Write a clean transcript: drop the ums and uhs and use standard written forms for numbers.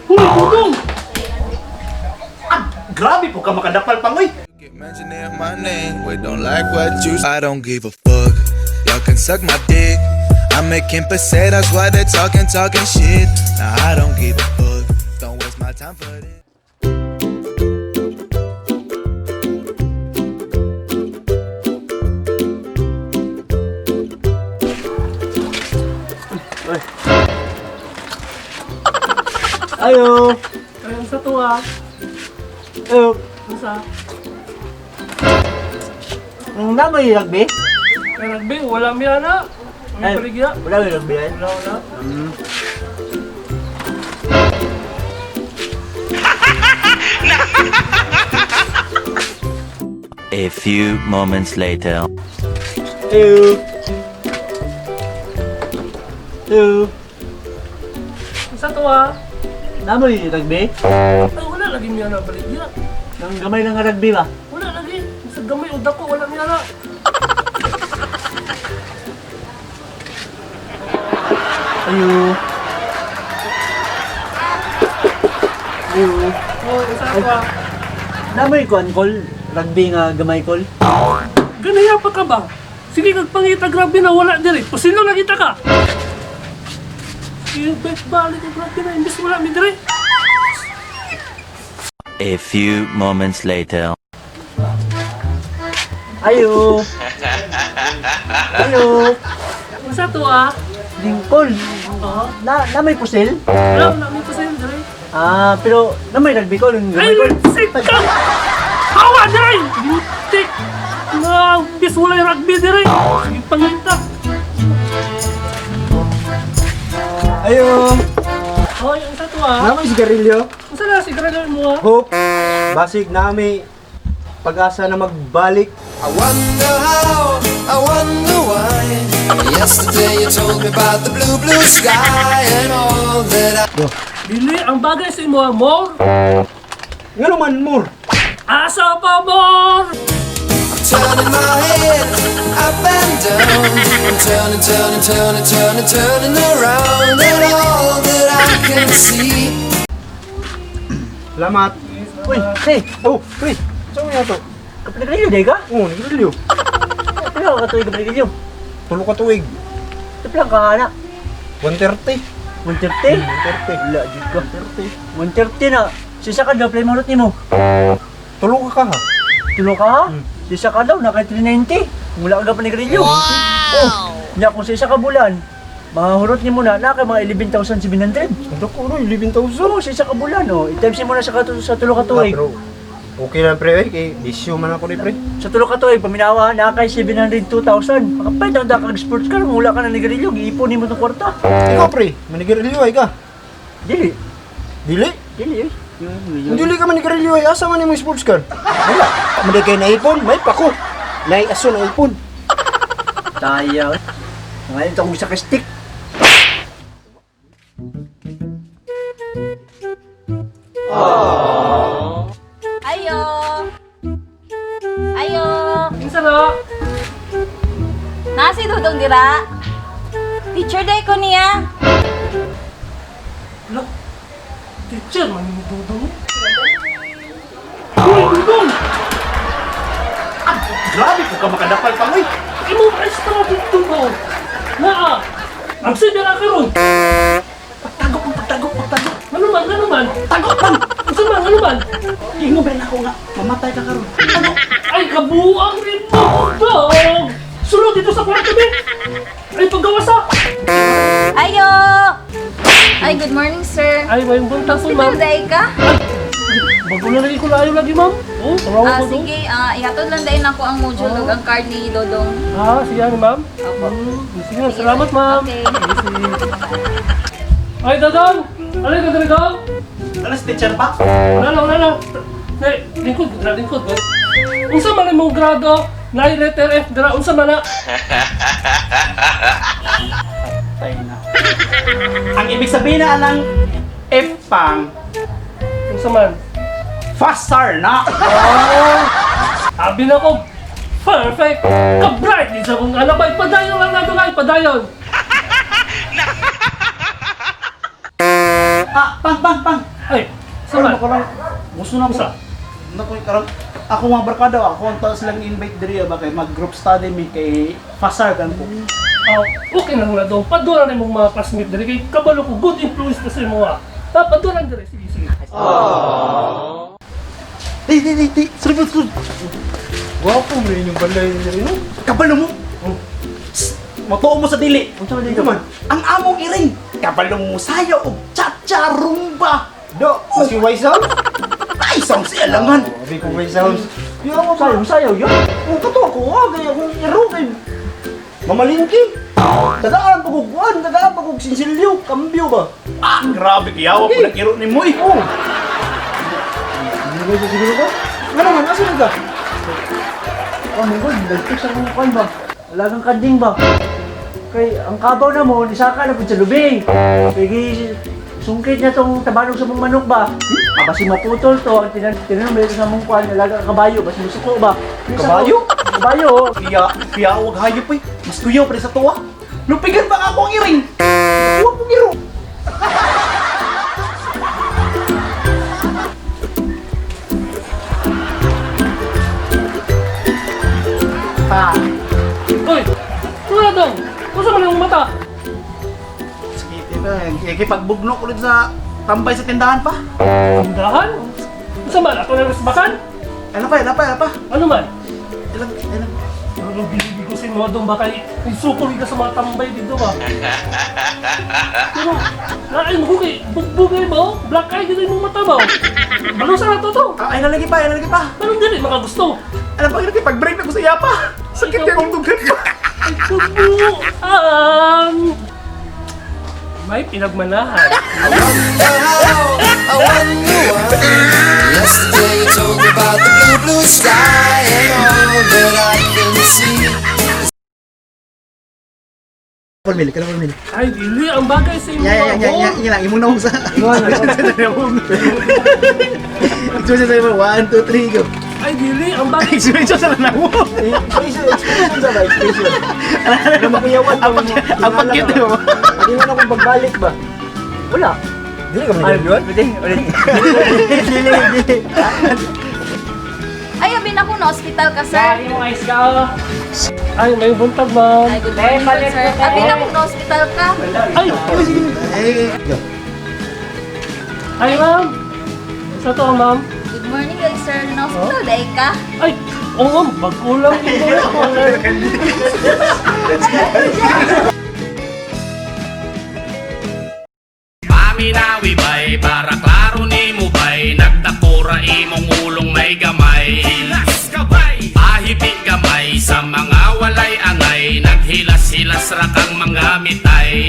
Dudong! Grabe po ka makadapal pang, uy! Mentioning my name, we don't like what you. I don't give a fuck. Y'all can suck my dick. I'm making pesetas while they're talking shit. Nah, I don't give a fuck. Don't waste my time for this. Ayo. Ayun sa tuwa. Ayo. Masa? Ang naman yung rugby? Kaya rugby, wala miya na. May paligya. Wala yung rugby yan. Wala. A few moments later. Ayo. Ayo. Sa tuwa. Naman yung rugby? Ay, wala lagi miya na paligya. Nang gamay lang nga rugby ba? Wala lagi. Sa gamay udak ko, wala miya na. Ayo. Ayo. Oh, sa tuwa. Naman yung kuhan call? Rugby nga gamay call? Ganaya pa ka ba? Sige, kagpangita grabe na wala diri. Pasino na kita ka. Sige, balik ang grabe na. Imbis wala mi diri. A few moments later. Ayo. Ayo. Sa tuwa. Lingkol. Namay pusil? Wala mi pasino diri. Ah, pero namay rugby call yung Ay, gamay call? sit ka! Hawa diri! Buti! Na, bis wala yung rugby diri. Sige, pangita. Ayo, Hoy, ang sa tuwa. naman sigarilyo. Kung saan na sigurado mo ha? Hope, basig nami pag-asa na magbalik. I wonder how, I wonder why. Yesterday you told me about the blue, blue sky and all that I. Dili, ang bagay sa imo, more. Nga naman, more. Asa pa, more! Turning my head up and down. I'm turning around, and all that I can see. Salamat. Uy, hey, Oh, pre, saan mo yan to? kapinagrilyo day ka? Oo, nagirilyo. Pero ka tuwing kapinagrilyo. Tulo ka tuwig. Taplang ka na. 130. 130? 130. Wala, jud ka. 130 na. Sisa ka daw, play marot ni mo. Tulo ka ha. Tulo ka ha? Sisa ka daw, naka 390. Mula ka panigrilyo. Wow! Oh, nya kung sisa ka bulan, mahurot ni mo na, naka mga 11,700. Ano ko, 11,000. So, sisa ka bulan, oh. I-times mo na sa tulo ka tuig. Pero, okay lang pre, kay disyo man ako ni pre. Sa tulo ka tuig, paminawa, naka 702,000. Makapay daw dakag sports car, mula ka na nigrilyo, giipon ni mo itong kwarta. Ikaw pre, manigarilyo ay ka. Dili. Dili? Dili, eh. Kung dili ka manigarilyo ay, asa man yung sports car? Wala, mali kayo naipon, may pako. Naiaso na ipon. Tayo. Ngayon ito kong isa ka-stick. Ayo. Ayo. Minsan na. Nasi dudong dira. Teacher day ko niya. Look, teacher, manimutudong. Uy, dudong! Grabe po ka makadapal pang, uy. Imo maestro dito mo. Naa. Ang sige na karon. Pagtagok, pagtagok. Ano man? Tagok man! Ano man? Hingo ba na ako nga, mamatay ka karon. Ay, kabuang rin mo, dog! Sunod dito sa kwarto, Ben! Ay, paggawasa! Ayo. Ay, good morning, sir. Ay, may buntang po, ma'am. Hospital day ka? Bago na lagi ko layo lagi, ma'am. Oh, tarawa ko to. Sige, ihatod lang dahil ako ang module ug ang card ni Dodong. Sige, ano, ma'am? Sige na, salamat, ma'am. Okay. Ay, Dodong! Ano yung Dodong? Alas, teacher pa? Wala na. Lingkod. Unsa man imong grado? Nay letter F dira unsa man na? Tayo na. Ang ibig sabihin na ng F pang, Unsa man? faster na. Abi na ko. Perfect. Ka-bright din sa kong alabay. Padayon lang nato kay padayon. Pang. Ay, Ano sama. ka lang? Gusto na ko. Usa. Naku, karang ako mga barkada, ako ang taas lang invite diri ba kay mag-group study mi kay Fasar kan ko. Okay na nga daw. Padulan na mong mga classmate diri kay kabalo ko good influence na sa imo ah. Padulan diri sige sige. Di, seribut. Gwapo mo rin yung balay diri no. Kabalo mo. Matuo mo sa dili. Unsa man dito? Man, ang among iring. Kabalo mo sayo og cha-cha rumba. Do, si White Sounds? Ay, sounds elangan. Sabi ko White Sounds. Yung ako ba? Sayaw yun. Kung kato ako, gaya akong iro kay mamalingki. Tagaan pa kong kuhan, tagaan pa kong sinsilyo, kambyo ba? Ah, grabe, kiyawa ko nag-iro ni Moy. Oh. Hindi ko siguro ka? Nga naman, asan ka? Oh my God, dagpis ang kuhan ba? Wala kang kanding ba? Kay, ang kabaw na mo, nisaka na po sa lubing. Kaya sungkit niya tong tabanog sa mong manok ba? Basi maputol to, ang tinanong ba sa mong kuhan, nalaga ang kabayo, basi musuko ba? Kabayo? Kabayo, Kaya huwag hayop eh. Mas kuyaw pa rin sa tuwa. Lupigan ba nga ako ang iring? Huwag mong iro. Pa. Uy! Wala daw! Kusa man ang mata? Sige, ikipagbugno ulit sa tambay sa tindahan pa. Tindahan? Kusa man? Ato na resbakan? Ano pa? Ano man? Ilang. Ano bilibig ko sa mga doon baka isukol ka sa mga tambay dito ba? Pero, naay mo kay bugbugay ba? Oh? Black eye dito yung mata ba? Ano sa nato to? Ay, nalagi pa. Anong dili mga gusto? Ano pa, pag-break na ko sa yapa. Sakit ka kong tugan pa. Ay, may pinagmanahan. I wonder why. Yesterday you told me about the blue, blue sky and all that I can see. Palmili. Ay, dili. Ang bagay sa inyo. Yan lang, imong naong sa... Expression sa iba, 1, 2, 3, go. Ay, dili. Ang bagay. Expression sa nanawo. expression sa ba? Expression. Ano makuyawan ba? Ang pagkit mo. Hindi mo na kung pagbalik ba? Wala. Dili ka man yun? Ulit. Dili. Ay, abin ako na hospital ka, sir. mo ice ka oh. Ay, may buntag ba? Ay, good morning, sir. Abin ako na hospital ka. Ay! Ay, ma'am. Sa to, ma'am. Good morning, guys, sir. Na hospital, day ka. Ay! Oo, ma'am. Bagkulang dito. Paminawi bay, para klaro ni mo bay, nagtakura imong ulong may gamay. Hilas kabay, pahipi gamay, sa mga walay angay, naghilas-hilas ra kang mga mitay.